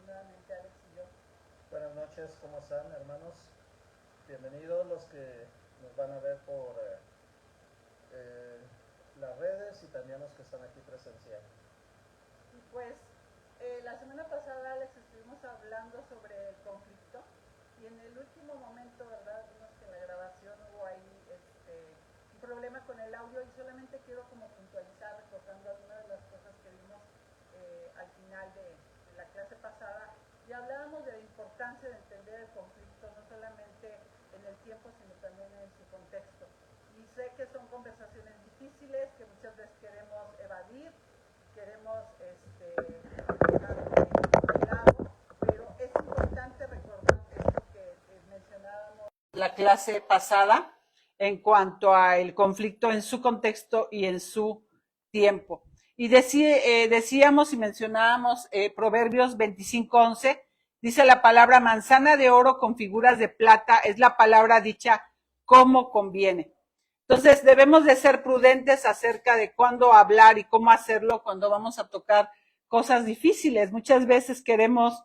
nuevamente Alex y yo. Buenas noches, ¿cómo están, hermanos? Bienvenidos los que nos van a ver por las redes y también los que están aquí presencial. Y pues la semana pasada, Alex, estuvimos hablando sobre el conflicto y en el último momento, ¿verdad? Vimos que en la grabación hubo ahí un problema con el audio y solamente quiero como puntualizar, recordando algunas de las cosas que vimos al final de la clase pasada. Y hablábamos de la importancia de entender el conflicto, no solamente en el tiempo, sino también en su contexto. Y sé que son conversaciones difíciles, que muchas veces queremos evadir, queremos dejar de lado, pero es importante recordar esto que mencionábamos la clase pasada en cuanto al conflicto en su contexto y en su tiempo. Y decíamos y mencionábamos Proverbios 25:11, dice la palabra manzana de oro con figuras de plata, es la palabra dicha como conviene. Entonces debemos de ser prudentes acerca de cuándo hablar y cómo hacerlo cuando vamos a tocar cosas difíciles. Muchas veces queremos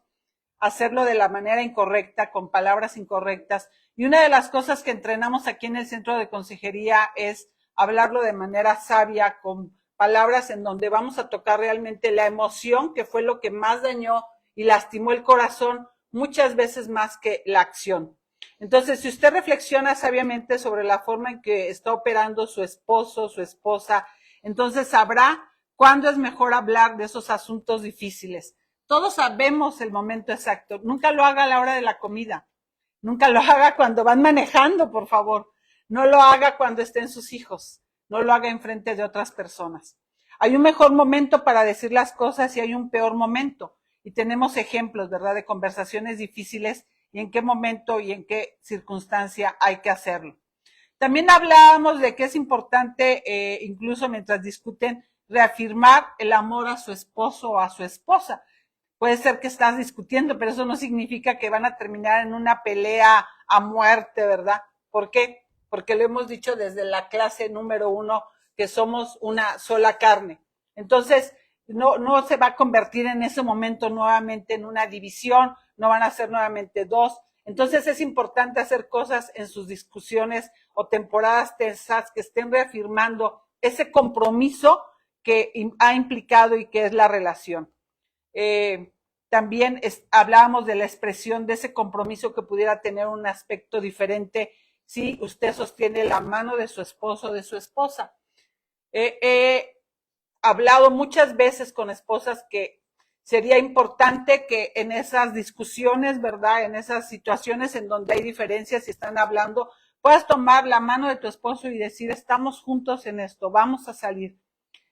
hacerlo de la manera incorrecta, con palabras incorrectas. Y una de las cosas que entrenamos aquí en el Centro de Consejería es hablarlo de manera sabia, con palabras en donde vamos a tocar realmente la emoción, que fue lo que más dañó y lastimó el corazón, muchas veces más que la acción. Entonces, si usted reflexiona sabiamente sobre la forma en que está operando su esposo, su esposa, entonces sabrá cuándo es mejor hablar de esos asuntos difíciles. Todos sabemos el momento exacto. Nunca lo haga a la hora de la comida. Nunca lo haga cuando van manejando, por favor. No lo haga cuando estén sus hijos. No lo haga enfrente de otras personas. Hay un mejor momento para decir las cosas y hay un peor momento. Y tenemos ejemplos, ¿verdad?, de conversaciones difíciles y en qué momento y en qué circunstancia hay que hacerlo. También hablábamos de que es importante, incluso mientras discuten, reafirmar el amor a su esposo o a su esposa. Puede ser que estás discutiendo, pero eso no significa que van a terminar en una pelea a muerte, ¿verdad? ¿Por qué? Porque lo hemos dicho desde la clase número 1, que somos una sola carne. Entonces, no se va a convertir en ese momento nuevamente en una división, no van a ser nuevamente dos. Entonces es importante hacer cosas en sus discusiones o temporadas tensas que estén reafirmando ese compromiso que ha implicado y que es la relación. También hablábamos de la expresión de ese compromiso que pudiera tener un aspecto diferente si usted sostiene la mano de su esposo o de su esposa. He hablado muchas veces con esposas que sería importante que en esas discusiones, ¿verdad?, en esas situaciones en donde hay diferencias y están hablando, puedas tomar la mano de tu esposo y decir, estamos juntos en esto, vamos a salir.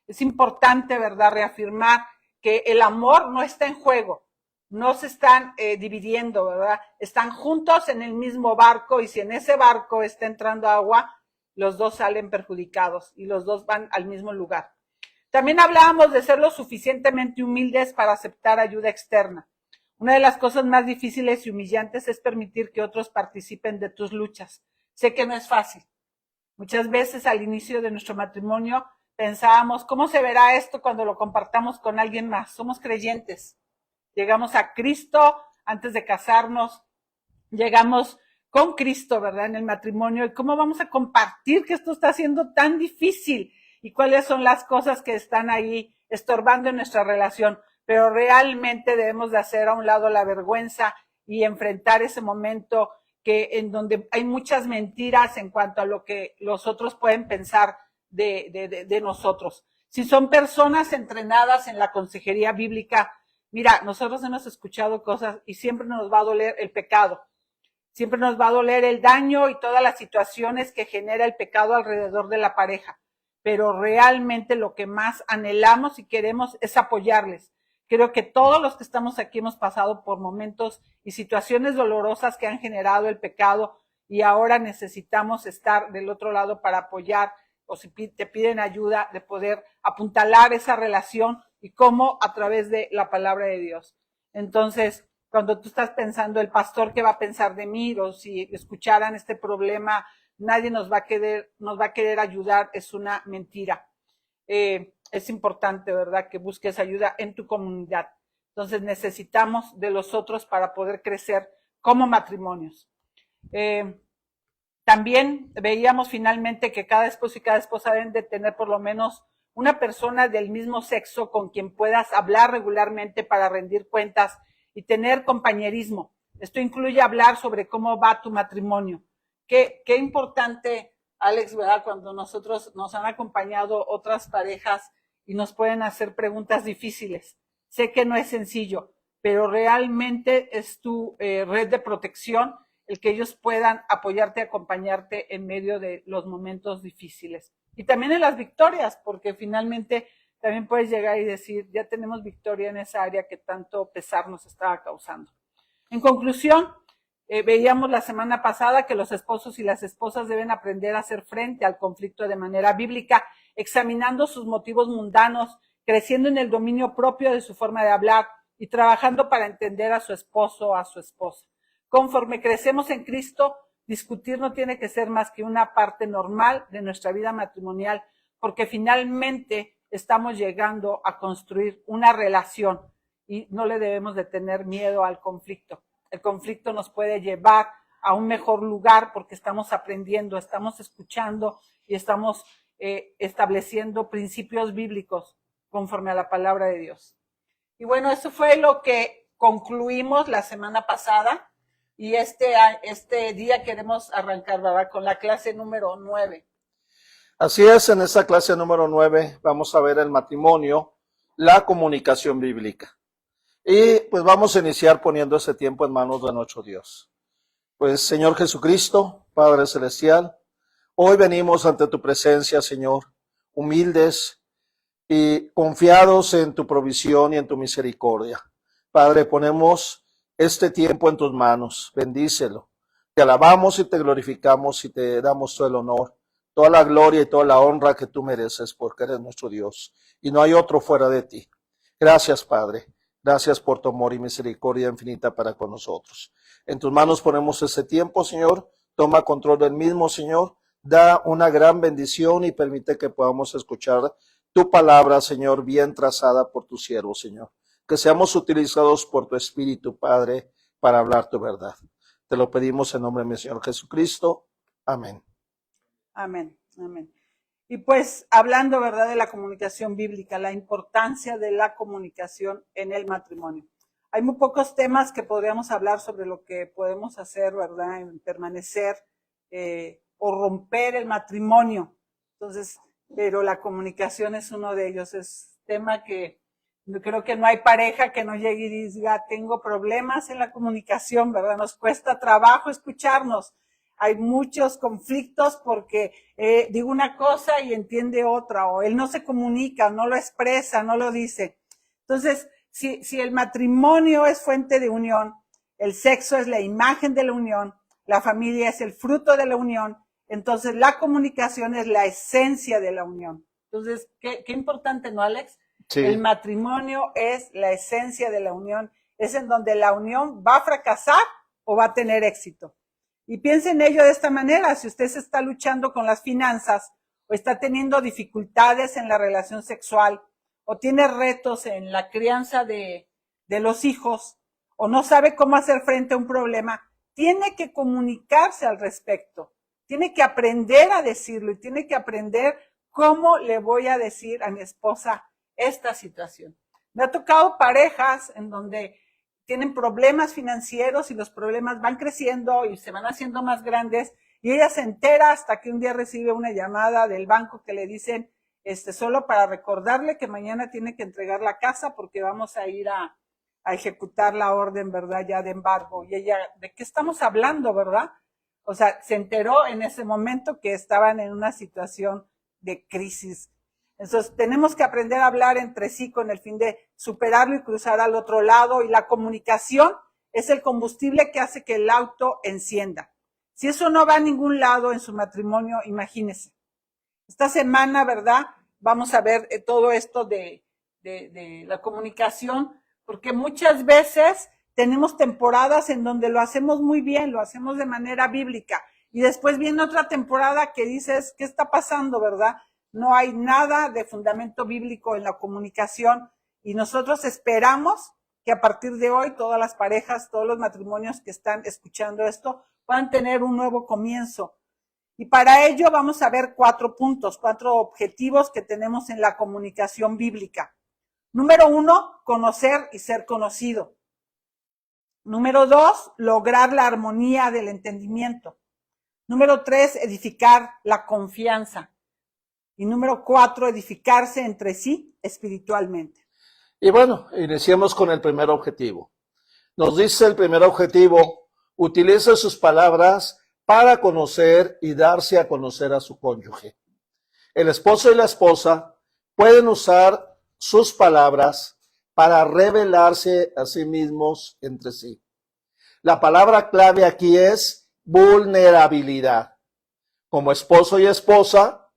Es importante, ¿verdad?, reafirmar que el amor no está en juego, no se están dividiendo, ¿verdad? Están juntos en el mismo barco y si en ese barco está entrando agua, los dos salen perjudicados y los dos van al mismo lugar. También hablábamos de ser lo suficientemente humildes para aceptar ayuda externa. Una de las cosas más difíciles y humillantes es permitir que otros participen de tus luchas. Sé que no es fácil. Muchas veces al inicio de nuestro matrimonio pensábamos, ¿cómo se verá esto cuando lo compartamos con alguien más? Somos creyentes. Llegamos a Cristo antes de casarnos, llegamos con Cristo, ¿verdad?, en el matrimonio. ¿Y cómo vamos a compartir que esto está siendo tan difícil? ¿Y cuáles son las cosas que están ahí estorbando en nuestra relación? Pero realmente debemos de hacer a un lado la vergüenza y enfrentar ese momento que en donde hay muchas mentiras en cuanto a lo que los otros pueden pensar de nosotros. Si son personas entrenadas en la consejería bíblica, mira, nosotros hemos escuchado cosas y siempre nos va a doler el pecado. Siempre nos va a doler el daño y todas las situaciones que genera el pecado alrededor de la pareja. Pero realmente lo que más anhelamos y queremos es apoyarles. Creo que todos los que estamos aquí hemos pasado por momentos y situaciones dolorosas que han generado el pecado y ahora necesitamos estar del otro lado para apoyar o si te piden ayuda de poder apuntalar esa relación y cómo a través de la palabra de Dios. Entonces, cuando tú estás pensando el pastor qué va a pensar de mí o si escucharan este problema, nadie nos va a querer ayudar, es una mentira. Es importante, ¿verdad?, que busques ayuda en tu comunidad. Entonces necesitamos de los otros para poder crecer como matrimonios. También veíamos finalmente que cada esposo y cada esposa deben de tener por lo menos una persona del mismo sexo con quien puedas hablar regularmente para rendir cuentas y tener compañerismo. Esto incluye hablar sobre cómo va tu matrimonio. Qué importante, Alex, ¿verdad? Cuando nosotros nos han acompañado otras parejas y nos pueden hacer preguntas difíciles. Sé que no es sencillo, pero realmente es tu red de protección el que ellos puedan apoyarte, acompañarte en medio de los momentos difíciles. Y también en las victorias, porque finalmente también puedes llegar y decir, ya tenemos victoria en esa área que tanto pesar nos estaba causando. En conclusión, veíamos la semana pasada que los esposos y las esposas deben aprender a hacer frente al conflicto de manera bíblica, examinando sus motivos mundanos, creciendo en el dominio propio de su forma de hablar y trabajando para entender a su esposo o a su esposa. Conforme crecemos en Cristo, discutir no tiene que ser más que una parte normal de nuestra vida matrimonial, porque finalmente estamos llegando a construir una relación y no le debemos de tener miedo al conflicto. El conflicto nos puede llevar a un mejor lugar porque estamos aprendiendo, estamos escuchando y estamos estableciendo principios bíblicos conforme a la palabra de Dios. Y bueno, eso fue lo que concluimos la semana pasada. Y este día queremos arrancar, ¿verdad?, con la clase número 9. Así es, en esta clase número 9 vamos a ver el matrimonio, la comunicación bíblica. Y pues vamos a iniciar poniendo ese tiempo en manos de nuestro Dios. Pues Señor Jesucristo, Padre Celestial, hoy venimos ante tu presencia, Señor, humildes y confiados en tu provisión y en tu misericordia. Padre, ponemos este tiempo en tus manos, bendícelo. Te alabamos y te glorificamos y te damos todo el honor, toda la gloria y toda la honra que tú mereces porque eres nuestro Dios y no hay otro fuera de ti. Gracias, Padre. Gracias por tu amor y misericordia infinita para con nosotros. En tus manos ponemos ese tiempo, Señor. Toma control del mismo, Señor. Da una gran bendición y permite que podamos escuchar tu palabra, Señor, bien trazada por tu siervo, Señor. Que seamos utilizados por tu Espíritu, Padre, para hablar tu verdad. Te lo pedimos en nombre de mi Señor Jesucristo. Amén. Amén, amén. Y pues hablando, ¿verdad?, de la comunicación bíblica, la importancia de la comunicación en el matrimonio. Hay muy pocos temas que podríamos hablar sobre lo que podemos hacer, ¿verdad?, en permanecer o romper el matrimonio. Entonces, pero la comunicación es uno de ellos. Es tema que creo que no hay pareja que no llegue y diga, tengo problemas en la comunicación, ¿verdad? Nos cuesta trabajo escucharnos. Hay muchos conflictos porque digo una cosa y entiende otra, o él no se comunica, no lo expresa, no lo dice. Entonces, si el matrimonio es fuente de unión, el sexo es la imagen de la unión, la familia es el fruto de la unión, entonces la comunicación es la esencia de la unión. Entonces, qué importante, ¿no, Alex? Sí. El matrimonio es la esencia de la unión, es en donde la unión va a fracasar o va a tener éxito. Y piense en ello de esta manera, si usted se está luchando con las finanzas o está teniendo dificultades en la relación sexual o tiene retos en la crianza de los hijos o no sabe cómo hacer frente a un problema, tiene que comunicarse al respecto, tiene que aprender a decirlo y tiene que aprender cómo le voy a decir a mi esposa esta situación. Me ha tocado parejas en donde tienen problemas financieros y los problemas van creciendo y se van haciendo más grandes y ella se entera hasta que un día recibe una llamada del banco que le dicen solo para recordarle que mañana tiene que entregar la casa porque vamos a ir a ejecutar la orden, ¿verdad?, ya de embargo. Y ella, ¿de qué estamos hablando, verdad? O sea, se enteró en ese momento que estaban en una situación de crisis. Entonces, tenemos que aprender a hablar entre sí con el fin de superarlo y cruzar al otro lado. Y la comunicación es el combustible que hace que el auto encienda. Si eso no va a ningún lado en su matrimonio, imagínese. Esta semana, ¿verdad?, vamos a ver todo esto de la comunicación, porque muchas veces tenemos temporadas en donde lo hacemos muy bien, lo hacemos de manera bíblica. Y después viene otra temporada que dices, ¿qué está pasando, verdad? No hay nada de fundamento bíblico en la comunicación y nosotros esperamos que a partir de hoy todas las parejas, todos los matrimonios que están escuchando esto puedan tener un nuevo comienzo. Y para ello vamos a ver 4 puntos, 4 objetivos que tenemos en la comunicación bíblica. Número 1, conocer y ser conocido. Número 2, lograr la armonía del entendimiento. Número 3, edificar la confianza. Y número 4, edificarse entre sí espiritualmente. Y bueno, iniciemos con el primer objetivo. Nos dice el primer objetivo, utilice sus palabras para conocer y darse a conocer a su cónyuge. El esposo y la esposa pueden usar sus palabras para revelarse a sí mismos entre sí. La palabra clave aquí es vulnerabilidad. Como esposo y esposa,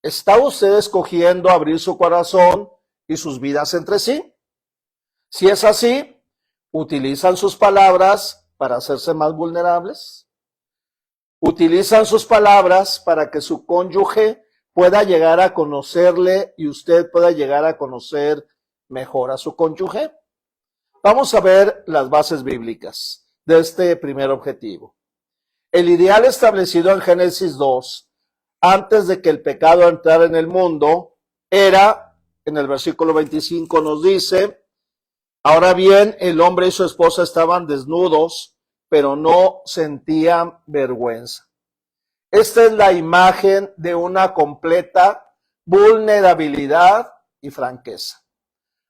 ¿está usted escogiendo abrir su corazón y sus vidas entre sí? Si es así, ¿utilizan sus palabras para hacerse más vulnerables? ¿Utilizan sus palabras para que su cónyuge pueda llegar a conocerle y usted pueda llegar a conocer mejor a su cónyuge? Vamos a ver las bases bíblicas de este primer objetivo. El ideal establecido en Génesis 2, antes de que el pecado entrara en el mundo, era, en el versículo 25 nos dice, ahora bien, el hombre y su esposa estaban desnudos, pero no sentían vergüenza. Esta es la imagen de una completa vulnerabilidad y franqueza.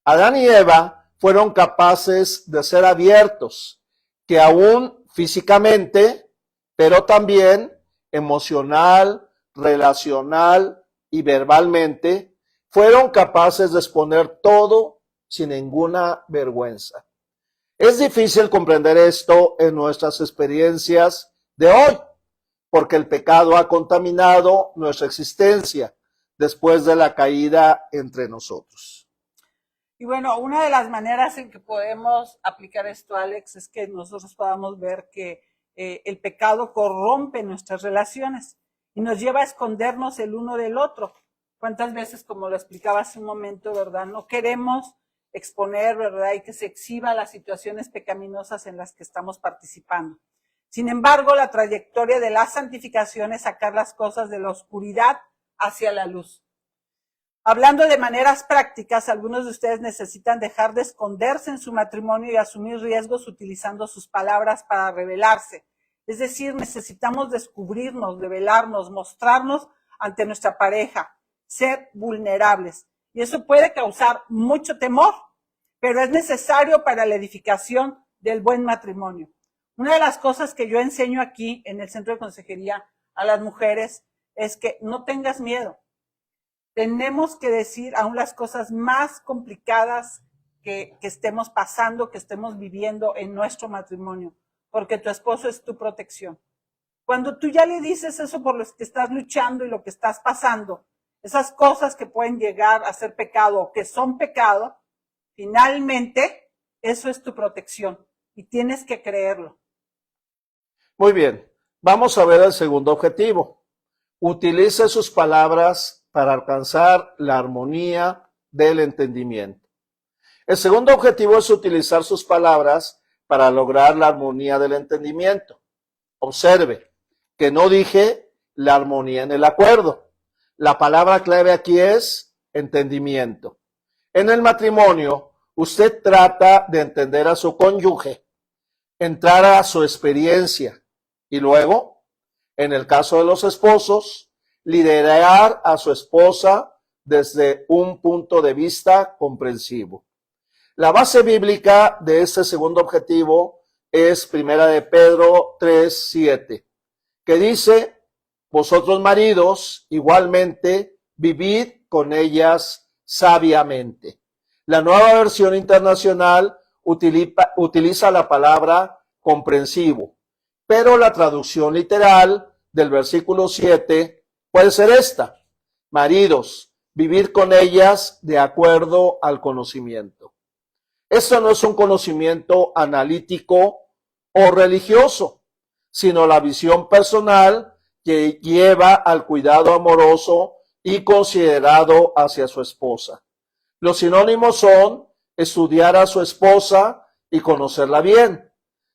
Adán y Eva fueron capaces de ser abiertos, que aún físicamente, pero también emocional, relacional y verbalmente, fueron capaces de exponer todo sin ninguna vergüenza. Es difícil comprender esto en nuestras experiencias de hoy, porque el pecado ha contaminado nuestra existencia después de la caída entre nosotros. Y bueno, una de las maneras en que podemos aplicar esto, Alex, es que nosotros podamos ver que el pecado corrompe nuestras relaciones y nos lleva a escondernos el uno del otro. ¿Cuántas veces, como lo explicaba hace un momento, verdad, no queremos exponer, verdad, y que se exhiba las situaciones pecaminosas en las que estamos participando? Sin embargo, la trayectoria de la santificación es sacar las cosas de la oscuridad hacia la luz. Hablando de maneras prácticas, algunos de ustedes necesitan dejar de esconderse en su matrimonio y asumir riesgos utilizando sus palabras para revelarse. Es decir, necesitamos descubrirnos, revelarnos, mostrarnos ante nuestra pareja, ser vulnerables. Y eso puede causar mucho temor, pero es necesario para la edificación del buen matrimonio. Una de las cosas que yo enseño aquí en el Centro de Consejería a las mujeres es que no tengas miedo. Tenemos que decir aún las cosas más complicadas que estemos pasando, que estemos viviendo en nuestro matrimonio, porque tu esposo es tu protección. Cuando tú ya le dices eso por lo que estás luchando y lo que estás pasando, esas cosas que pueden llegar a ser pecado o que son pecado, finalmente eso es tu protección y tienes que creerlo. Muy bien, vamos a ver el segundo objetivo. Utilice sus palabras para alcanzar la armonía del entendimiento. El segundo objetivo es utilizar sus palabras para lograr la armonía del entendimiento. Observe que no dije la armonía en el acuerdo. La palabra clave aquí es entendimiento. En el matrimonio, usted trata de entender a su cónyuge, entrar a su experiencia y luego, en el caso de los esposos, liderar a su esposa desde un punto de vista comprensivo. La base bíblica de este segundo objetivo es Primera de Pedro 3:7, que dice, vosotros maridos igualmente vivid con ellas sabiamente. La nueva versión internacional utiliza la palabra comprensivo, pero la traducción literal del versículo 7 puede ser esta: maridos, vivir con ellas de acuerdo al conocimiento. Esto no es un conocimiento analítico o religioso, sino la visión personal que lleva al cuidado amoroso y considerado hacia su esposa. Los sinónimos son estudiar a su esposa y conocerla bien,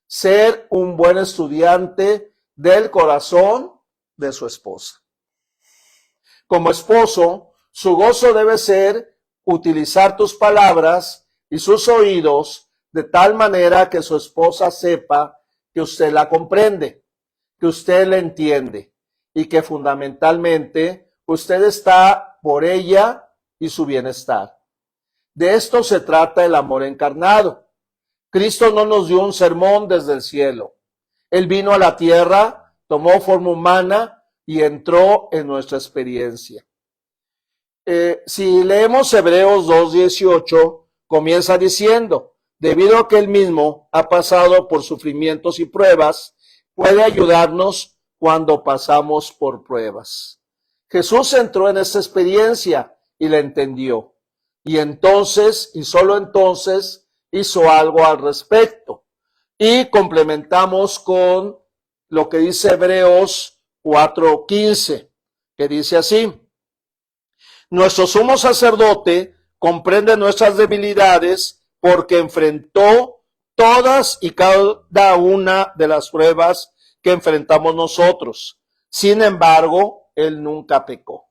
ser un buen estudiante del corazón de su esposa. Como esposo, su gozo debe ser utilizar tus palabras y sus oídos de tal manera que su esposa sepa que usted la comprende, que usted la entiende y que fundamentalmente usted está por ella y su bienestar. De esto se trata el amor encarnado. Cristo no nos dio un sermón desde el cielo. Él vino a la tierra, tomó forma humana y entró en nuestra experiencia. Si leemos Hebreos 2:18, comienza diciendo, debido a que él mismo ha pasado por sufrimientos y pruebas, puede ayudarnos cuando pasamos por pruebas. Jesús entró en esta experiencia y la entendió. Y entonces, y solo entonces, hizo algo al respecto. Y complementamos con lo que dice Hebreos 4:15, que dice así: nuestro sumo sacerdote comprende nuestras debilidades porque enfrentó todas y cada una de las pruebas que enfrentamos nosotros. Sin embargo, él nunca pecó.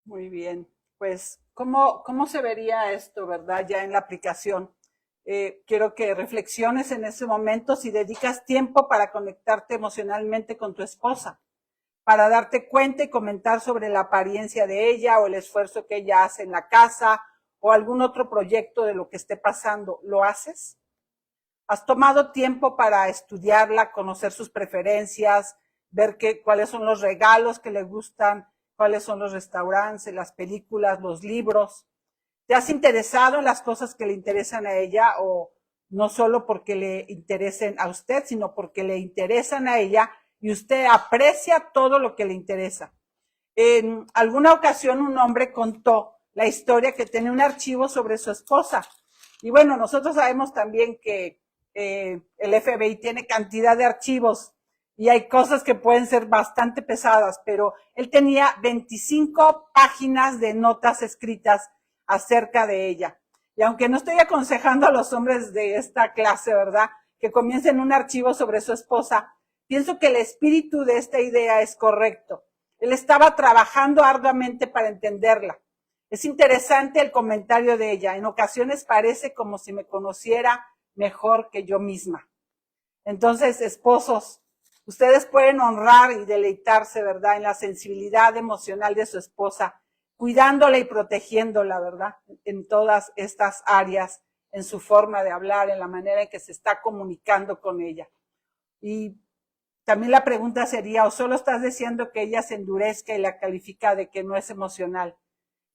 Muy bien, pues, ¿cómo se vería esto, verdad, ya en la aplicación? Quiero que reflexiones en ese momento si dedicas tiempo para conectarte emocionalmente con tu esposa, para darte cuenta y comentar sobre la apariencia de ella o el esfuerzo que ella hace en la casa o algún otro proyecto de lo que esté pasando. ¿Lo haces? ¿Has tomado tiempo para estudiarla, conocer sus preferencias, ver cuáles son los regalos que le gustan, cuáles son los restaurantes, las películas, los libros? ¿Te has interesado en las cosas que le interesan a ella o no solo porque le interesen a usted, sino porque le interesan a ella y usted aprecia todo lo que le interesa? En alguna ocasión un hombre contó la historia que tenía un archivo sobre su esposa. Y bueno, nosotros sabemos también que el FBI tiene cantidad de archivos y hay cosas que pueden ser bastante pesadas, pero él tenía 25 páginas de notas escritas acerca de ella. Y aunque no estoy aconsejando a los hombres de esta clase, ¿verdad?, que comiencen un archivo sobre su esposa, pienso que el espíritu de esta idea es correcto. Él estaba trabajando arduamente para entenderla. Es interesante el comentario de ella. En ocasiones parece como si me conociera mejor que yo misma. Entonces, esposos, ustedes pueden honrar y deleitarse, ¿verdad?, en la sensibilidad emocional de su esposa, cuidándola y protegiéndola, ¿verdad?, en todas estas áreas, en su forma de hablar, en la manera en que se está comunicando con ella. Y también la pregunta sería, ¿o solo estás diciendo que ella se endurezca y la califica de que no es emocional?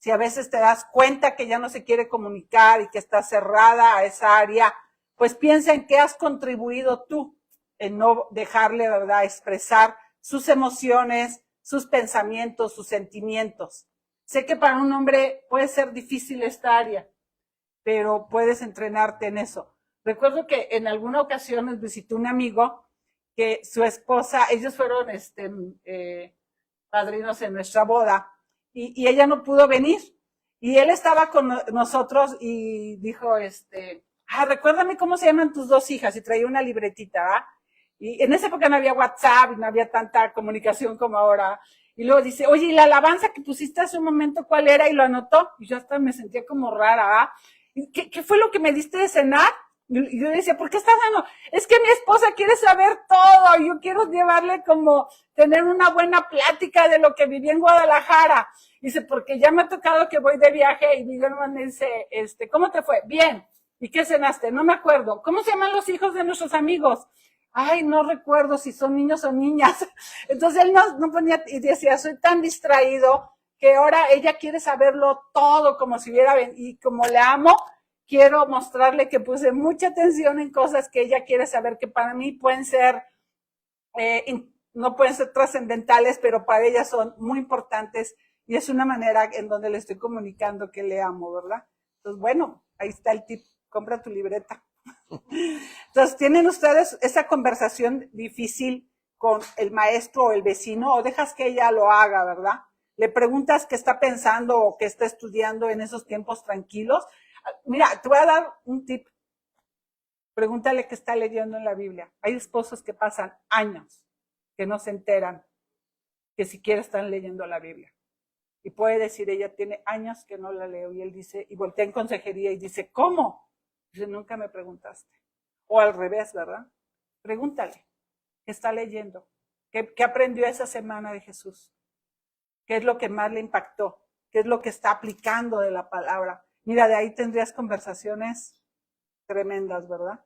Si a veces te das cuenta que ya no se quiere comunicar y que está cerrada a esa área, pues piensa en qué has contribuido tú en no dejarle, ¿verdad?, expresar sus emociones, sus pensamientos, sus sentimientos. Sé que para un hombre puede ser difícil esta área, pero puedes entrenarte en eso. Recuerdo que en alguna ocasión nos visitó un amigo que su esposa, ellos fueron padrinos en nuestra boda, y ella no pudo venir. Y él estaba con nosotros y dijo, recuérdame cómo se llaman tus dos hijas, y traía una libretita, ¿va? Y en esa época no había WhatsApp, no había tanta comunicación como ahora. Y luego dice, oye, ¿y la alabanza que pusiste hace un momento cuál era? Y lo anotó. Y yo hasta me sentía como rara, ¿va? ¿Qué fue lo que me diste de cenar? Y yo decía, ¿por qué estás dando? Es que mi esposa quiere saber todo. Yo quiero llevarle como tener una buena plática de lo que viví en Guadalajara. Dice, porque ya me ha tocado que voy de viaje y mi hermano me dice, ¿cómo te fue? Bien. ¿Y qué cenaste? No me acuerdo. ¿Cómo se llaman los hijos de nuestros amigos? Ay, no recuerdo si son niños o niñas. Entonces él no ponía, y decía, soy tan distraído que ahora ella quiere saberlo todo como si hubiera, y como le amo, quiero mostrarle que puse mucha atención en cosas que ella quiere saber, que para mí pueden ser, no pueden ser trascendentales, pero para ella son muy importantes, y es una manera en donde le estoy comunicando que le amo, ¿verdad? Entonces, bueno, ahí está el tip, compra tu libreta. Entonces, ¿tienen ustedes esa conversación difícil con el maestro o el vecino, o dejas que ella lo haga, verdad? Le preguntas qué está pensando o qué está estudiando en esos tiempos tranquilos. Mira, te voy a dar un tip. Pregúntale qué está leyendo en la Biblia. Hay esposos que pasan años que no se enteran que siquiera están leyendo la Biblia. Y puede decir, ella tiene años que no la leo. Y él dice, y voltea en consejería y dice, ¿cómo? Dice, nunca me preguntaste. O al revés, ¿verdad? Pregúntale, ¿qué está leyendo? ¿Qué aprendió esa semana de Jesús? ¿Qué es lo que más le impactó? ¿Qué es lo que está aplicando de la palabra? Mira, de ahí tendrías conversaciones tremendas, ¿verdad?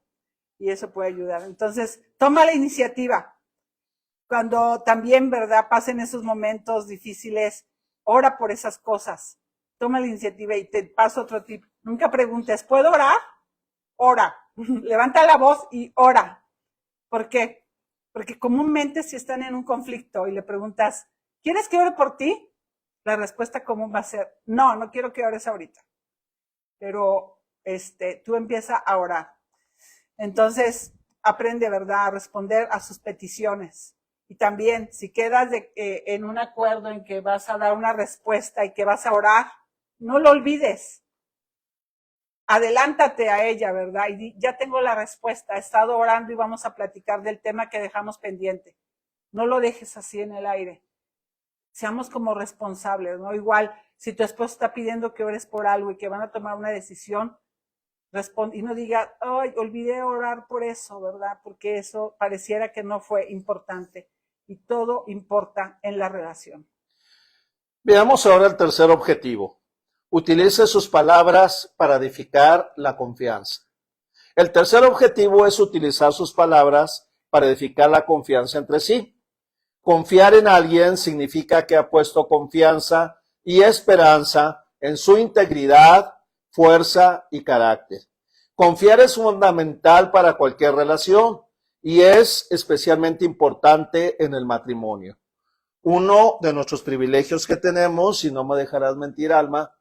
Y eso puede ayudar. Entonces, toma la iniciativa. Cuando también, ¿verdad?, pasen esos momentos difíciles, ora por esas cosas. Toma la iniciativa y te paso otro tip. Nunca preguntes, ¿puedo orar? Ora. Levanta la voz y ora. ¿Por qué? Porque comúnmente si están en un conflicto y le preguntas, ¿quieres que ore por ti? La respuesta común va a ser, no quiero que ores ahorita. Pero tú empieza a orar. Entonces, aprende, ¿verdad?, a responder a sus peticiones. Y también, si quedas en un acuerdo en que vas a dar una respuesta y que vas a orar, no lo olvides. Adelántate a ella, ¿verdad? Y ya tengo la respuesta, he estado orando y vamos a platicar del tema que dejamos pendiente. No lo dejes así en el aire. Seamos como responsables, ¿no? Igual, si tu esposo está pidiendo que ores por algo y que van a tomar una decisión, responde y no diga, ay, olvidé orar por eso, ¿verdad? Porque eso pareciera que no fue importante. Y todo importa en la relación. Veamos ahora el tercer objetivo. Utilice sus palabras para edificar la confianza. El tercer objetivo es utilizar sus palabras para edificar la confianza entre sí. Confiar en alguien significa que ha puesto confianza y esperanza en su integridad, fuerza y carácter. Confiar es fundamental para cualquier relación y es especialmente importante en el matrimonio. Uno de nuestros privilegios que tenemos, si no me dejarás mentir, Alma,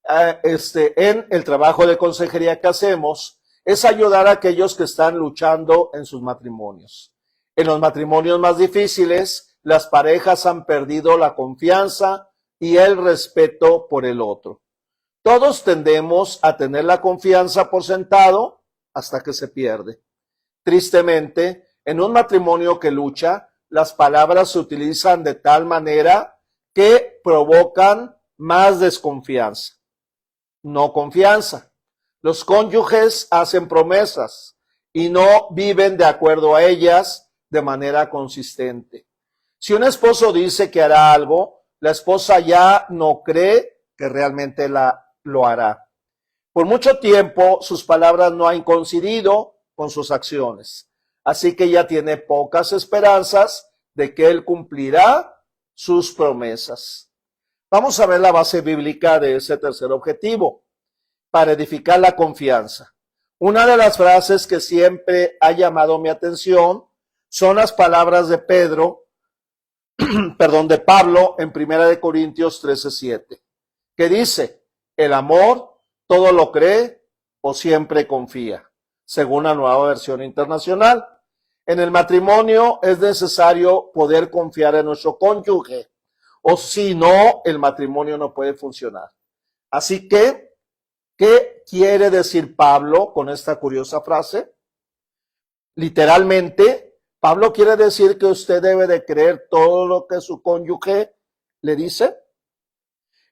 en el trabajo de consejería que hacemos, es ayudar a aquellos que están luchando en sus matrimonios. En los matrimonios más difíciles, las parejas han perdido la confianza y el respeto por el otro. Todos tendemos a tener la confianza por sentado hasta que se pierde. Tristemente, en un matrimonio que lucha, las palabras se utilizan de tal manera que provocan más desconfianza, no confianza. Los cónyuges hacen promesas y no viven de acuerdo a ellas de manera consistente. Si un esposo dice que hará algo, la esposa ya no cree que realmente lo hará. Por mucho tiempo sus palabras no han coincidido con sus acciones, así que ella tiene pocas esperanzas de que él cumplirá sus promesas. Vamos a ver la base bíblica de ese tercer objetivo, para edificar la confianza. Una de las frases que siempre ha llamado mi atención son las palabras de de Pablo en 1 Corintios 13:7, que dice, el amor todo lo cree o siempre confía, según la Nueva Versión Internacional. En el matrimonio es necesario poder confiar en nuestro cónyuge, o si no, el matrimonio no puede funcionar. Así que, ¿qué quiere decir Pablo con esta curiosa frase? Literalmente, Pablo quiere decir que usted debe de creer todo lo que su cónyuge le dice.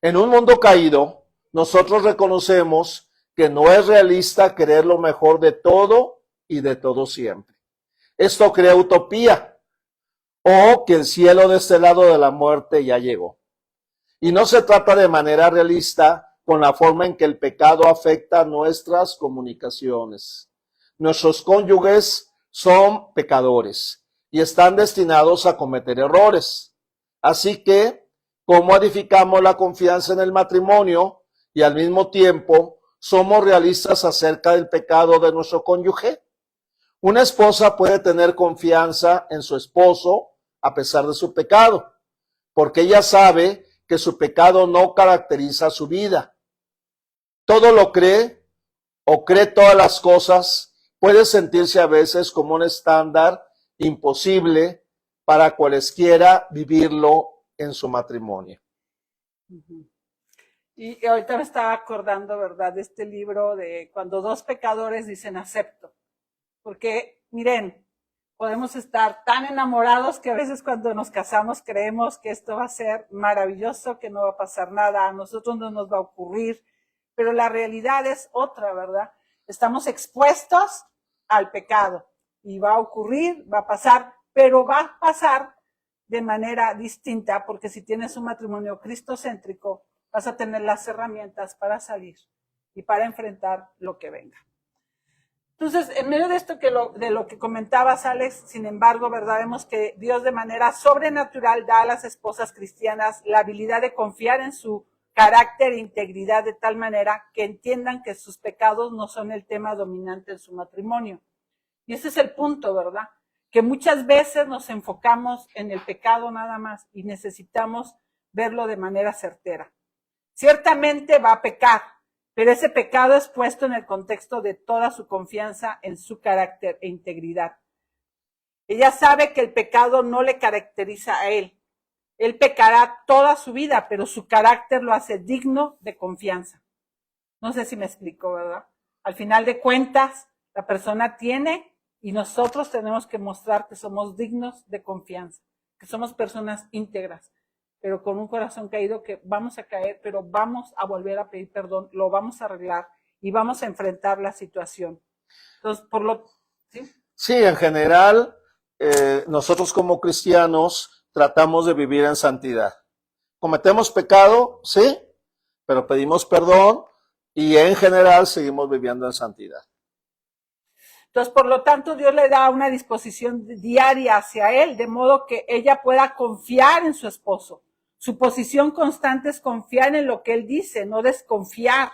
En un mundo caído, nosotros reconocemos que no es realista creer lo mejor de todo y de todo siempre. Esto crea utopía o que el cielo de este lado de la muerte ya llegó. Y no se trata de manera realista con la forma en que el pecado afecta nuestras comunicaciones. Nuestros cónyuges son pecadores y están destinados a cometer errores. Así que, ¿cómo edificamos la confianza en el matrimonio y al mismo tiempo somos realistas acerca del pecado de nuestro cónyuge? Una esposa puede tener confianza en su esposo a pesar de su pecado, porque ella sabe que su pecado no caracteriza su vida. Todo lo cree o cree todas las cosas, puede sentirse a veces como un estándar imposible para cualesquiera vivirlo en su matrimonio. Y ahorita me estaba acordando, ¿verdad?, de este libro de cuando dos pecadores dicen acepto. Porque, miren, podemos estar tan enamorados que a veces cuando nos casamos creemos que esto va a ser maravilloso, que no va a pasar nada, a nosotros no nos va a ocurrir, pero la realidad es otra, ¿verdad? Estamos expuestos al pecado y va a ocurrir, va a pasar, pero va a pasar de manera distinta, porque si tienes un matrimonio cristocéntrico, vas a tener las herramientas para salir y para enfrentar lo que venga. Entonces, en medio de esto de lo que comentabas, Alex, sin embargo, ¿verdad? Vemos que Dios de manera sobrenatural da a las esposas cristianas la habilidad de confiar en su carácter e integridad de tal manera que entiendan que sus pecados no son el tema dominante en su matrimonio. Y ese es el punto, ¿verdad? Que muchas veces nos enfocamos en el pecado nada más y necesitamos verlo de manera certera. Ciertamente va a pecar, pero ese pecado es puesto en el contexto de toda su confianza en su carácter e integridad. Ella sabe que el pecado no le caracteriza a él. Él pecará toda su vida, pero su carácter lo hace digno de confianza. No sé si me explico, ¿verdad? Al final de cuentas, la persona tiene y nosotros tenemos que mostrar que somos dignos de confianza, que somos personas íntegras, pero con un corazón caído, que vamos a caer, pero vamos a volver a pedir perdón, lo vamos a arreglar y vamos a enfrentar la situación. Entonces, ¿sí? Sí, en general, nosotros como cristianos tratamos de vivir en santidad. Cometemos pecado, sí, pero pedimos perdón y en general seguimos viviendo en santidad. Entonces, por lo tanto, Dios le da una disposición diaria hacia él, de modo que ella pueda confiar en su esposo. Su posición constante es confiar en lo que él dice, no desconfiar.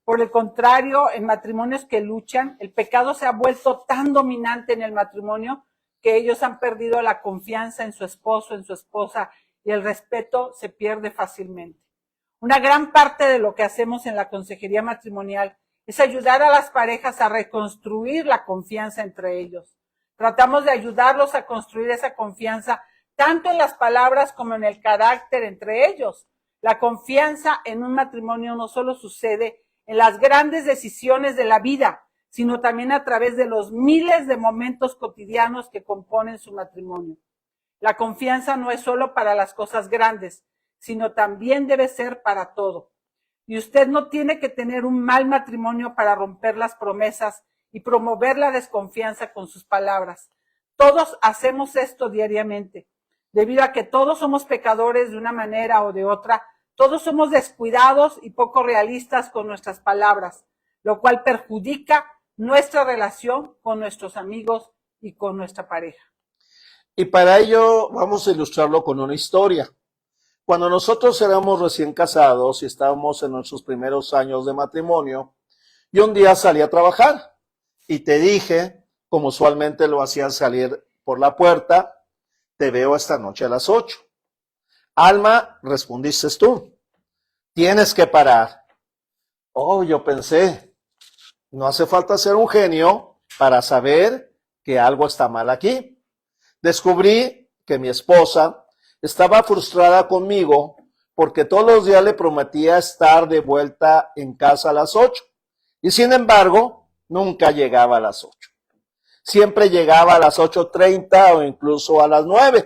Por el contrario, en matrimonios que luchan, el pecado se ha vuelto tan dominante en el matrimonio que ellos han perdido la confianza en su esposo, en su esposa, y el respeto se pierde fácilmente. Una gran parte de lo que hacemos en la consejería matrimonial es ayudar a las parejas a reconstruir la confianza entre ellos. Tratamos de ayudarlos a construir esa confianza tanto en las palabras como en el carácter entre ellos. La confianza en un matrimonio no solo sucede en las grandes decisiones de la vida, sino también a través de los miles de momentos cotidianos que componen su matrimonio. La confianza no es solo para las cosas grandes, sino también debe ser para todo. Y usted no tiene que tener un mal matrimonio para romper las promesas y promover la desconfianza con sus palabras. Todos hacemos esto diariamente. Debido a que todos somos pecadores de una manera o de otra, todos somos descuidados y poco realistas con nuestras palabras, lo cual perjudica nuestra relación con nuestros amigos y con nuestra pareja. Y para ello vamos a ilustrarlo con una historia. Cuando nosotros éramos recién casados y estábamos en nuestros primeros años de matrimonio, yo un día salí a trabajar y te dije, como usualmente lo hacían salir por la puerta, te veo esta noche a las 8. Alma, respondiste tú, tienes que parar. Oh, yo pensé, no hace falta ser un genio para saber que algo está mal aquí. Descubrí que mi esposa estaba frustrada conmigo porque todos los días le prometía estar de vuelta en casa a las 8 y sin embargo nunca llegaba a las 8. Siempre llegaba a las 8:30 o incluso a las 9.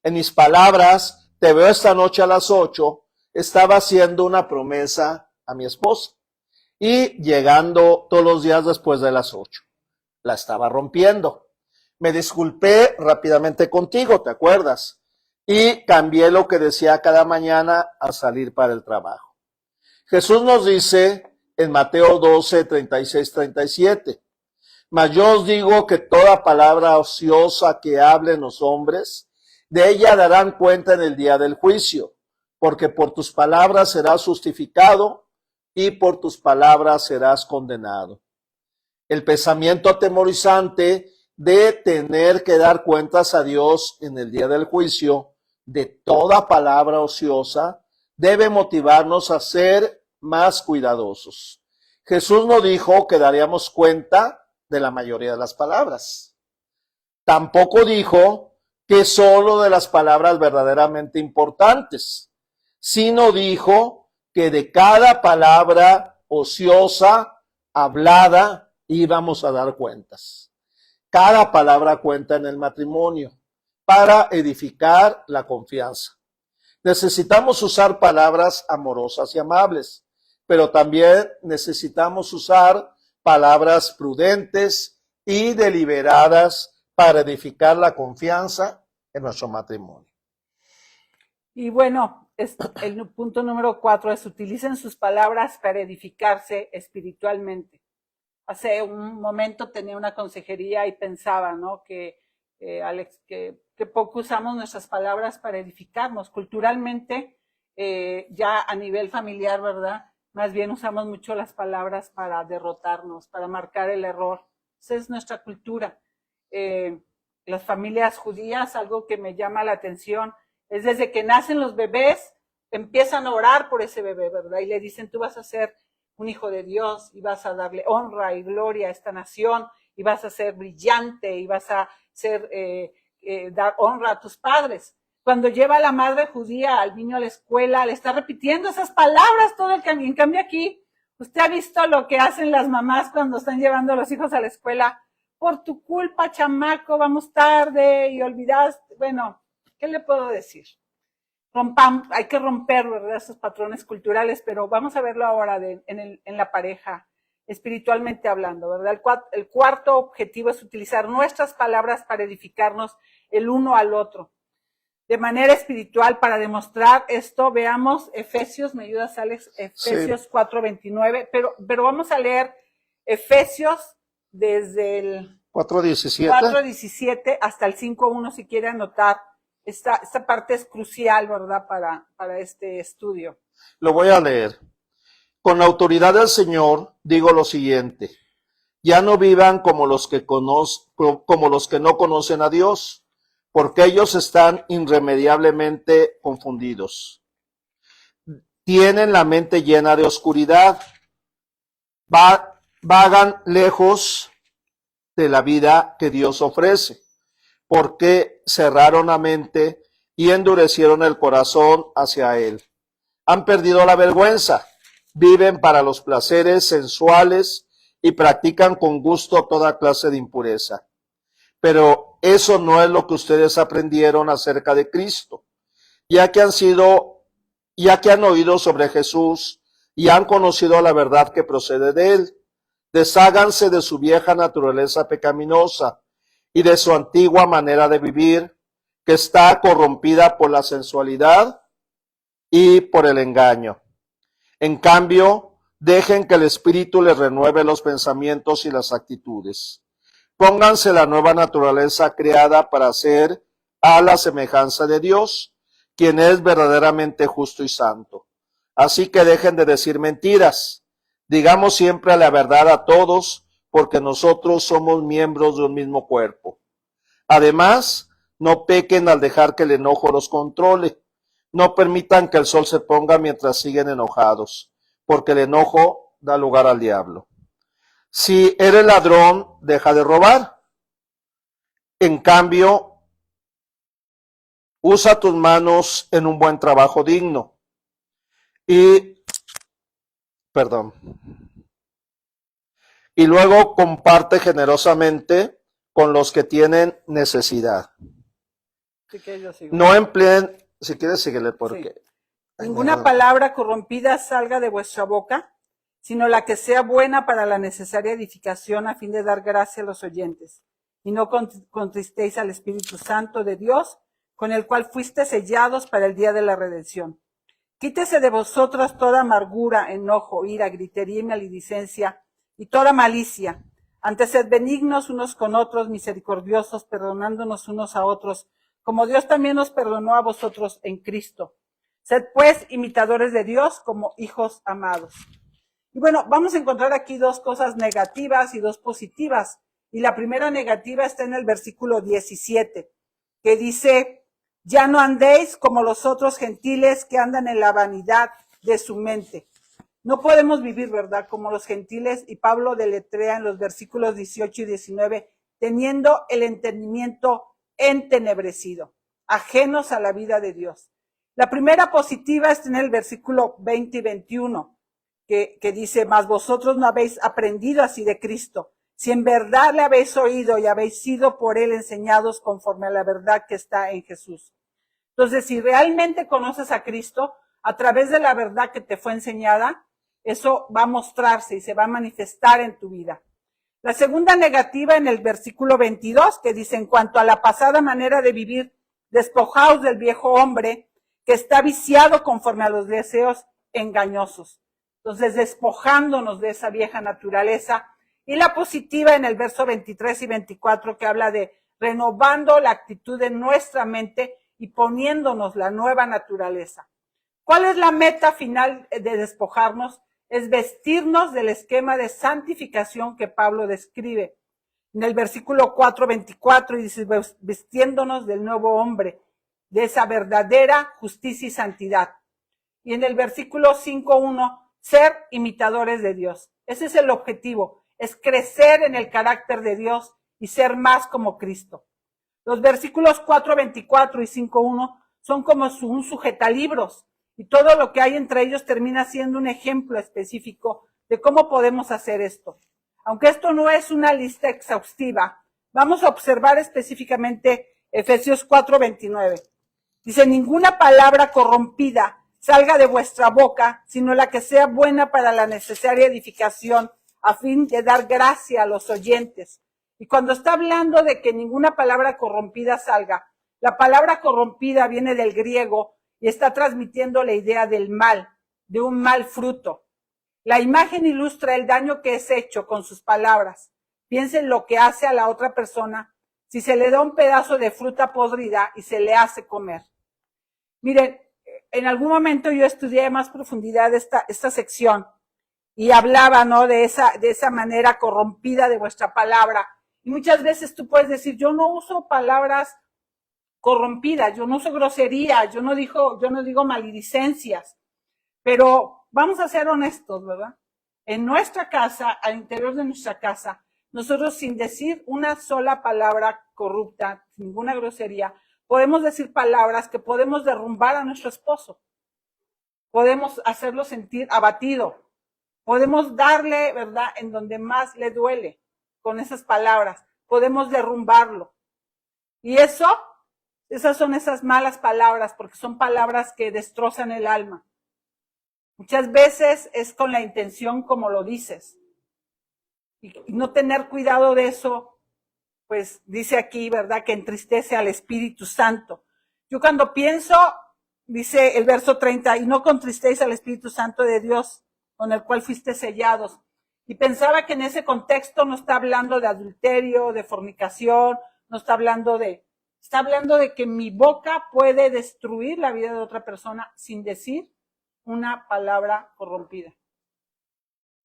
En mis palabras, te veo esta noche a las 8, estaba haciendo una promesa a mi esposa y llegando todos los días después de las 8. La estaba rompiendo. Me disculpé rápidamente contigo, ¿te acuerdas? Y cambié lo que decía cada mañana a salir para el trabajo. Jesús nos dice en Mateo 12, 36, 37, mas yo os digo que toda palabra ociosa que hablen los hombres, de ella darán cuenta en el día del juicio, porque por tus palabras serás justificado y por tus palabras serás condenado. El pensamiento atemorizante de tener que dar cuentas a Dios en el día del juicio de toda palabra ociosa debe motivarnos a ser más cuidadosos. Jesús no dijo que daríamos cuenta de la mayoría de las palabras. Tampoco dijo que solo de las palabras verdaderamente importantes, sino dijo que de cada palabra ociosa, hablada, íbamos a dar cuentas. Cada palabra cuenta en el matrimonio para edificar la confianza. Necesitamos usar palabras amorosas y amables, pero también necesitamos usar palabras prudentes y deliberadas para edificar la confianza en nuestro matrimonio. Y bueno, el punto número 4 es: utilicen sus palabras para edificarse espiritualmente. Hace un momento tenía una consejería y pensaba, ¿no?, Alex, que poco usamos nuestras palabras para edificarnos. Culturalmente, ya a nivel familiar, ¿verdad?, más bien usamos mucho las palabras para derrotarnos, para marcar el error. Esa es nuestra cultura. Las familias judías, algo que me llama la atención, es desde que nacen los bebés, empiezan a orar por ese bebé, ¿verdad? Y le dicen: tú vas a ser un hijo de Dios y vas a darle honra y gloria a esta nación y vas a ser brillante y vas a dar honra a tus padres. Cuando lleva la madre judía al niño a la escuela, le está repitiendo esas palabras todo el camino. En cambio aquí, usted ha visto lo que hacen las mamás cuando están llevando a los hijos a la escuela. Por tu culpa, chamaco, vamos tarde y olvidaste. Bueno, ¿qué le puedo decir? Hay que romper, ¿verdad?, esos patrones culturales, pero vamos a verlo ahora en la pareja, espiritualmente hablando, ¿verdad? El cuarto objetivo es utilizar nuestras palabras para edificarnos el uno al otro. De manera espiritual, para demostrar esto, veamos Efesios, ¿me ayudas, Alex? Efesios 4:29, pero vamos a leer Efesios desde el 4:17 hasta el 5:1, si quiere anotar. Esta parte es crucial, ¿verdad?, para este estudio. Lo voy a leer. Con la autoridad del Señor digo lo siguiente: ya no vivan como los que no conocen a Dios, porque ellos están irremediablemente confundidos. Tienen la mente llena de oscuridad, vagan lejos de la vida que Dios ofrece, porque cerraron la mente y endurecieron el corazón hacia Él. Han perdido la vergüenza, viven para los placeres sensuales y practican con gusto toda clase de impureza. Pero eso no es lo que ustedes aprendieron acerca de Cristo, ya que han oído sobre Jesús y han conocido la verdad que procede de Él. Desháganse de su vieja naturaleza pecaminosa y de su antigua manera de vivir, que está corrompida por la sensualidad y por el engaño. En cambio, dejen que el Espíritu les renueve los pensamientos y las actitudes. Pónganse la nueva naturaleza creada para ser a la semejanza de Dios, quien es verdaderamente justo y santo. Así que dejen de decir mentiras. Digamos siempre la verdad a todos, porque nosotros somos miembros de un mismo cuerpo. Además, no pequen al dejar que el enojo los controle. No permitan que el sol se ponga mientras siguen enojados, porque el enojo da lugar al diablo. Si eres ladrón, deja de robar. En cambio, usa tus manos en un buen trabajo digno. Y luego comparte generosamente con los que tienen necesidad. No empleen, si quieres síguele porque... Sí. Ninguna palabra corrompida salga de vuestra boca, sino la que sea buena para la necesaria edificación a fin de dar gracia a los oyentes. Y no contristéis al Espíritu Santo de Dios, con el cual fuiste sellados para el día de la redención. Quítese de vosotros toda amargura, enojo, ira, gritería y maledicencia, y toda malicia. Antes sed benignos unos con otros, misericordiosos, perdonándonos unos a otros, como Dios también nos perdonó a vosotros en Cristo. Sed pues imitadores de Dios como hijos amados. Y bueno, vamos a encontrar aquí dos cosas negativas y dos positivas. Y la primera negativa está en el versículo 17, que dice: ya no andéis como los otros gentiles que andan en la vanidad de su mente. No podemos vivir, ¿verdad?, como los gentiles, y Pablo deletrea en los versículos 18 y 19, teniendo el entendimiento entenebrecido, ajenos a la vida de Dios. La primera positiva está en el versículo 20 y 21, que dice, mas vosotros no habéis aprendido así de Cristo, si en verdad le habéis oído y habéis sido por él enseñados conforme a la verdad que está en Jesús. Entonces, si realmente conoces a Cristo, a través de la verdad que te fue enseñada, eso va a mostrarse y se va a manifestar en tu vida. La segunda negativa en el versículo 22, que dice, en cuanto a la pasada manera de vivir, despojaos del viejo hombre que está viciado conforme a los deseos engañosos. Entonces, despojándonos de esa vieja naturaleza. Y la positiva en el verso 23 y 24, que habla de renovando la actitud de nuestra mente y poniéndonos la nueva naturaleza. ¿Cuál es la meta final de despojarnos? Es vestirnos del esquema de santificación que Pablo describe. En el versículo 4:24 dice, vistiéndonos del nuevo hombre, de esa verdadera justicia y santidad. Y en el versículo 5:1, ser imitadores de Dios. Ese es el objetivo, es crecer en el carácter de Dios y ser más como Cristo. Los versículos 4:24 y 5:1 son como un sujetalibros, y todo lo que hay entre ellos termina siendo un ejemplo específico de cómo podemos hacer esto. Aunque esto no es una lista exhaustiva, vamos a observar específicamente Efesios 4:29. Dice, ninguna palabra corrompida salga de vuestra boca, sino la que sea buena para la necesaria edificación, a fin de dar gracia a los oyentes. Y cuando está hablando de que ninguna palabra corrompida salga, la palabra corrompida viene del griego y está transmitiendo la idea del mal, de un mal fruto. La imagen ilustra el daño que es hecho con sus palabras. Piensen lo que hace a la otra persona si se le da un pedazo de fruta podrida y se le hace comer. Miren, en algún momento yo estudié más profundidad esta sección y hablaba, ¿no?, de esa manera corrompida de vuestra palabra. Y muchas veces tú puedes decir, yo no uso palabras corrompidas, yo no uso grosería, yo no digo maledicencias, pero vamos a ser honestos, ¿verdad? En nuestra casa, al interior de nuestra casa, nosotros sin decir una sola palabra corrupta, ninguna grosería, podemos decir palabras que podemos derrumbar a nuestro esposo, podemos hacerlo sentir abatido, podemos darle, ¿verdad?, en donde más le duele con esas palabras, podemos derrumbarlo. Y esas son esas malas palabras, porque son palabras que destrozan el alma. Muchas veces es con la intención como lo dices. Y no tener cuidado de eso, pues dice aquí, ¿verdad?, que entristece al Espíritu Santo. Yo cuando pienso, dice el verso 30, y no contristéis al Espíritu Santo de Dios, con el cual fuiste sellados. Y pensaba que en ese contexto no está hablando de adulterio, de fornicación, no está hablando de que mi boca puede destruir la vida de otra persona sin decir una palabra corrompida.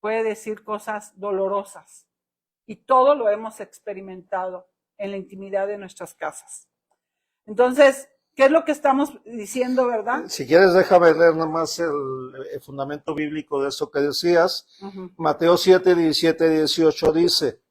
Puede decir cosas dolorosas. Y todo lo hemos experimentado en la intimidad de nuestras casas. Entonces, ¿qué es lo que estamos diciendo, verdad? Si quieres, déjame leer nada más el fundamento bíblico de eso que decías. Mateo 7, 17, 18 dice,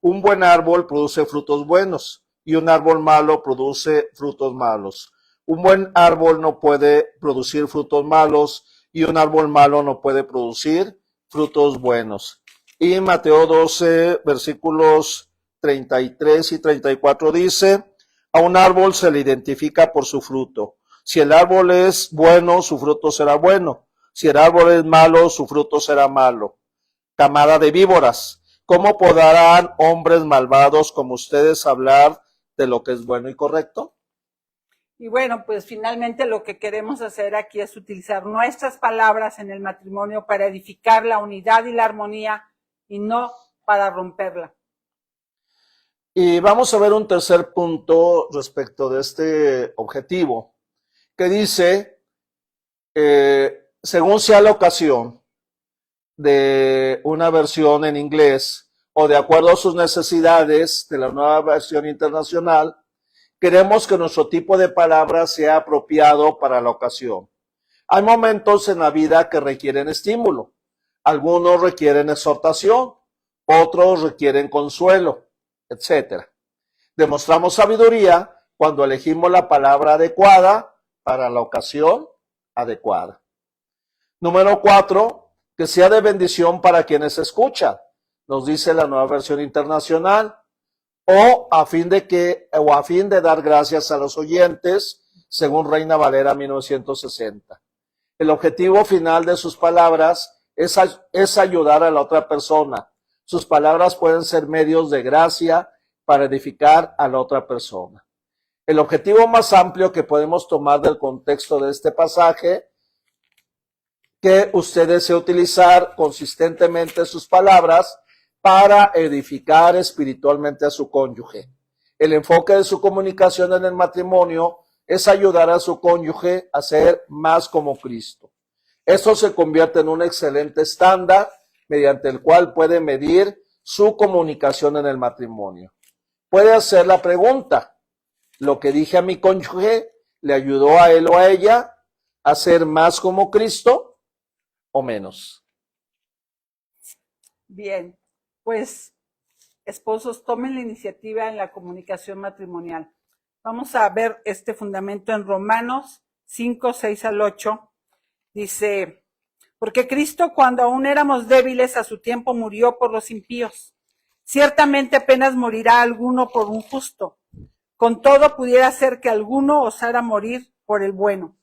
un buen árbol produce frutos buenos y un árbol malo produce frutos malos. Un buen árbol no puede producir frutos malos y un árbol malo no puede producir frutos buenos. Y Mateo 12, versículos 33 y 34 dice, a un árbol se le identifica por su fruto. Si el árbol es bueno, su fruto será bueno. Si el árbol es malo, su fruto será malo. Camada de víboras, ¿cómo podrán hombres malvados como ustedes hablar de lo que es bueno y correcto? Y bueno, pues finalmente lo que queremos hacer aquí es utilizar nuestras palabras en el matrimonio para edificar la unidad y la armonía y no para romperla. Y vamos a ver un tercer punto respecto de este objetivo, que dice, según sea la ocasión de una versión en inglés o de acuerdo a sus necesidades de la nueva versión internacional, queremos que nuestro tipo de palabra sea apropiado para la ocasión. Hay momentos en la vida que requieren estímulo, algunos requieren exhortación, otros requieren consuelo, etc. Demostramos sabiduría cuando elegimos la palabra adecuada para la ocasión adecuada. Número 4, que sea de bendición para quienes escuchan, nos dice la Nueva Versión Internacional, o a fin de dar gracias a los oyentes, según Reina Valera 1960. El objetivo final de sus palabras es ayudar a la otra persona. Sus palabras pueden ser medios de gracia para edificar a la otra persona. El objetivo más amplio que podemos tomar del contexto de este pasaje, que usted desea utilizar consistentemente sus palabras para edificar espiritualmente a su cónyuge. El enfoque de su comunicación en el matrimonio es ayudar a su cónyuge a ser más como Cristo. Esto se convierte en un excelente estándar mediante el cual puede medir su comunicación en el matrimonio. Puede hacer la pregunta: ¿lo que dije a mi cónyuge le ayudó a él o a ella a ser más como Cristo o menos? Bien, pues esposos, tomen la iniciativa en la comunicación matrimonial. Vamos a ver este fundamento en Romanos 5, 6 al 8. Dice: porque Cristo, cuando aún éramos débiles, a su tiempo murió por los impíos. Ciertamente apenas morirá alguno por un justo. Con todo pudiera ser que alguno osara morir por el bueno.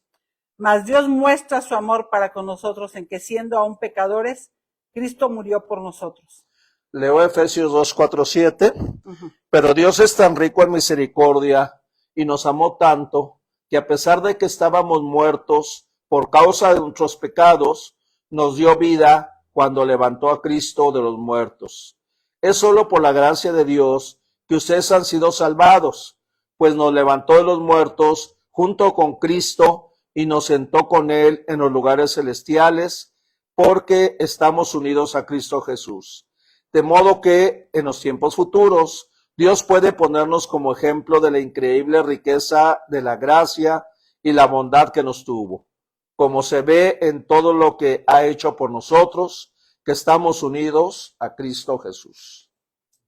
Mas Dios muestra su amor para con nosotros en que, siendo aún pecadores, Cristo murió por nosotros. Leo Efesios 2, 4, 7. Pero Dios es tan rico en misericordia y nos amó tanto que, a pesar de que estábamos muertos por causa de nuestros pecados, nos dio vida cuando levantó a Cristo de los muertos. Es solo por la gracia de Dios que ustedes han sido salvados, pues nos levantó de los muertos junto con Cristo y nos sentó con Él en los lugares celestiales, porque estamos unidos a Cristo Jesús. De modo que en los tiempos futuros Dios puede ponernos como ejemplo de la increíble riqueza de la gracia y la bondad que nos tuvo, como se ve en todo lo que ha hecho por nosotros, que estamos unidos a Cristo Jesús.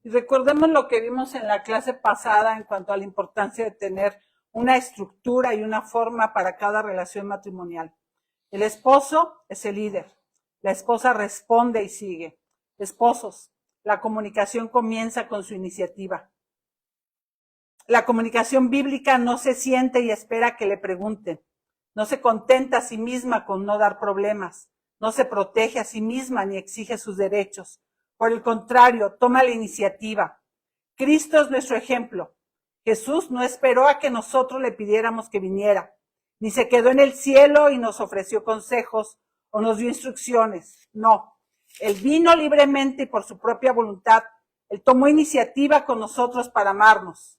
Y recordemos lo que vimos en la clase pasada en cuanto a la importancia de tener una estructura y una forma para cada relación matrimonial. El esposo es el líder, la esposa responde y sigue. Esposos, la comunicación comienza con su iniciativa. La comunicación bíblica no se siente y espera que le pregunten. No se contenta a sí misma con no dar problemas. No se protege a sí misma ni exige sus derechos. Por el contrario, toma la iniciativa. Cristo es nuestro ejemplo. Jesús no esperó a que nosotros le pidiéramos que viniera, ni se quedó en el cielo y nos ofreció consejos o nos dio instrucciones. No, Él vino libremente y por su propia voluntad. Él tomó iniciativa con nosotros para amarnos.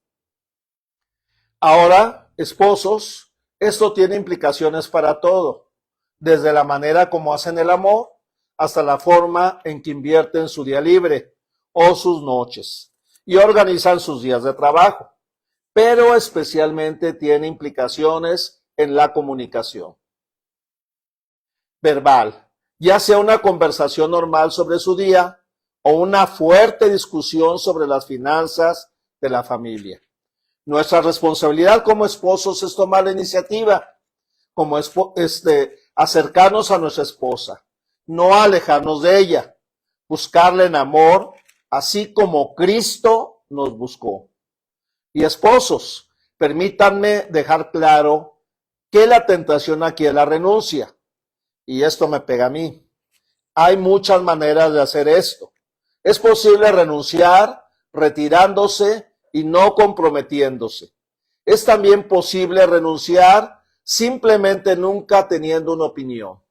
Ahora, esposos, esto tiene implicaciones para todo, desde la manera como hacen el amor hasta la forma en que invierten su día libre o sus noches y organizan sus días de trabajo, pero especialmente tiene implicaciones en la comunicación verbal, ya sea una conversación normal sobre su día o una fuerte discusión sobre las finanzas de la familia. Nuestra responsabilidad como esposos es tomar la iniciativa, como acercarnos a nuestra esposa, no alejarnos de ella, buscarla en amor, así como Cristo nos buscó. Y esposos, permítanme dejar claro que la tentación aquí es la renuncia. Y esto me pega a mí. Hay muchas maneras de hacer esto. Es posible renunciar retirándose y no comprometiéndose. Es también posible renunciar simplemente nunca teniendo una opinión,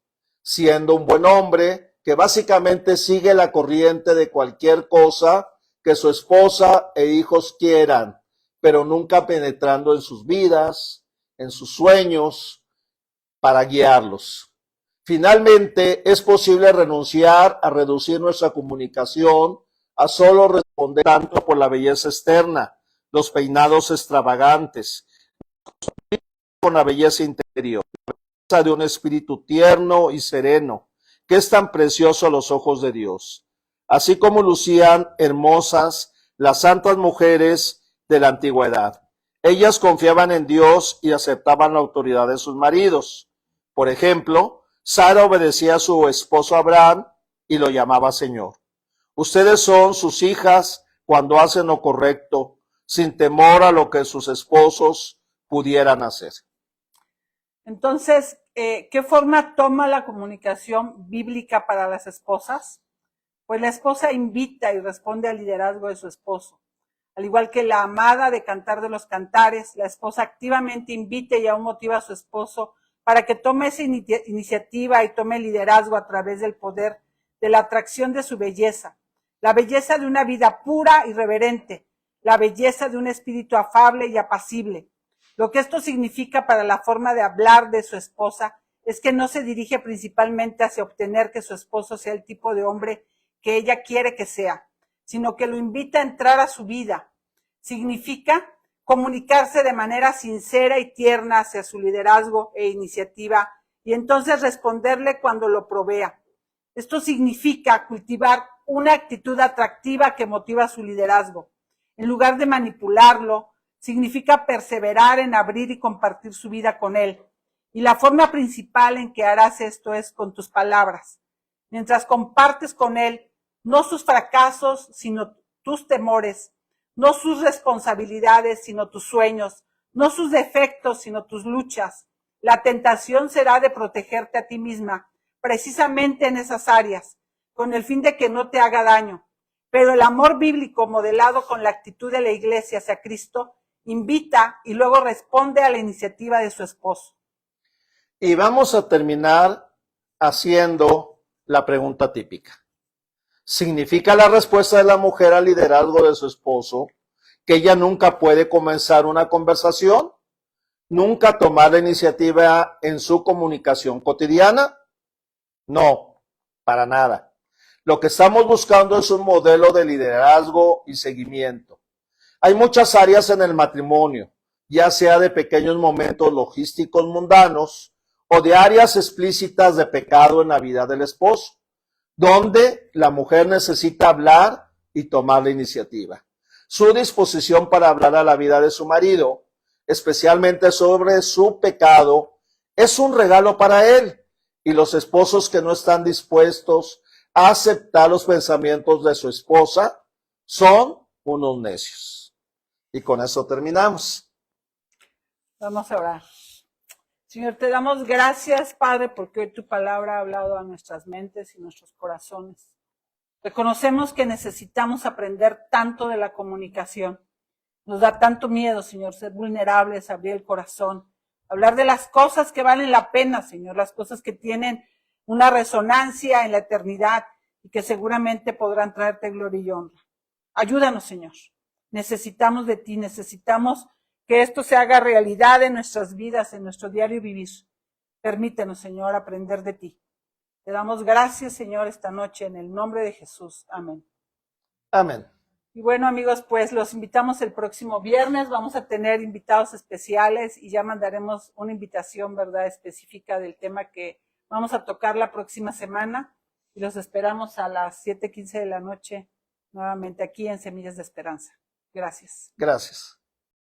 siendo un buen hombre que básicamente sigue la corriente de cualquier cosa que su esposa e hijos quieran, pero nunca penetrando en sus vidas, en sus sueños, para guiarlos. Finalmente, es posible renunciar a reducir nuestra comunicación a solo responder tanto por la belleza externa, los peinados extravagantes, con la belleza interior, la belleza de un espíritu tierno y sereno, que es tan precioso a los ojos de Dios. Así como lucían hermosas las santas mujeres de la antigüedad. Ellas confiaban en Dios y aceptaban la autoridad de sus maridos. Por ejemplo, Sara obedecía a su esposo Abraham y lo llamaba Señor. Ustedes son sus hijas cuando hacen lo correcto, sin temor a lo que sus esposos pudieran hacer. Entonces, ¿qué forma toma la comunicación bíblica para las esposas? Pues la esposa invita y responde al liderazgo de su esposo. Al igual que la amada de Cantar de los Cantares, la esposa activamente invita y aún motiva a su esposo para que tome esa iniciativa y tome liderazgo a través del poder de la atracción de su belleza, la belleza de una vida pura y reverente, la belleza de un espíritu afable y apacible. Lo que esto significa para la forma de hablar de su esposa es que no se dirige principalmente hacia obtener que su esposo sea el tipo de hombre que ella quiere que sea, sino que lo invita a entrar a su vida. Significa comunicarse de manera sincera y tierna hacia su liderazgo e iniciativa y entonces responderle cuando lo provea. Esto significa cultivar una actitud atractiva que motiva su liderazgo. En lugar de manipularlo, significa perseverar en abrir y compartir su vida con él. Y la forma principal en que harás esto es con tus palabras. Mientras compartes con él, no sus fracasos, sino tus temores, no sus responsabilidades, sino tus sueños, no sus defectos, sino tus luchas. La tentación será de protegerte a ti misma, precisamente en esas áreas, con el fin de que no te haga daño. Pero el amor bíblico modelado con la actitud de la iglesia hacia Cristo invita y luego responde a la iniciativa de su esposo. Y vamos a terminar haciendo la pregunta típica. ¿Significa la respuesta de la mujer al liderazgo de su esposo que ella nunca puede comenzar una conversación? ¿Nunca tomar la iniciativa en su comunicación cotidiana? No, para nada. Lo que estamos buscando es un modelo de liderazgo y seguimiento. Hay muchas áreas en el matrimonio, ya sea de pequeños momentos logísticos mundanos o de áreas explícitas de pecado en la vida del esposo, donde la mujer necesita hablar y tomar la iniciativa. Su disposición para hablar a la vida de su marido, especialmente sobre su pecado, es un regalo para él, y los esposos que no están dispuestos a aceptar los pensamientos de su esposa son unos necios. Y con eso terminamos. Vamos a orar. Señor, te damos gracias, Padre, porque hoy tu palabra ha hablado a nuestras mentes y nuestros corazones. Reconocemos que necesitamos aprender tanto de la comunicación. Nos da tanto miedo, Señor, ser vulnerables, abrir el corazón, hablar de las cosas que valen la pena, Señor, las cosas que tienen una resonancia en la eternidad y que seguramente podrán traerte gloria y honra. Ayúdanos, Señor. Necesitamos de ti, necesitamos que esto se haga realidad en nuestras vidas, en nuestro diario vivir. Permítenos, Señor, aprender de ti. Te damos gracias, Señor, esta noche en el nombre de Jesús. Amén. Amén. Y bueno, amigos, pues los invitamos el próximo viernes. Vamos a tener invitados especiales y ya mandaremos una invitación, ¿verdad?, específica del tema que vamos a tocar la próxima semana. Y los esperamos a las 7:15 de la noche nuevamente aquí en Semillas de Esperanza. Gracias. Gracias.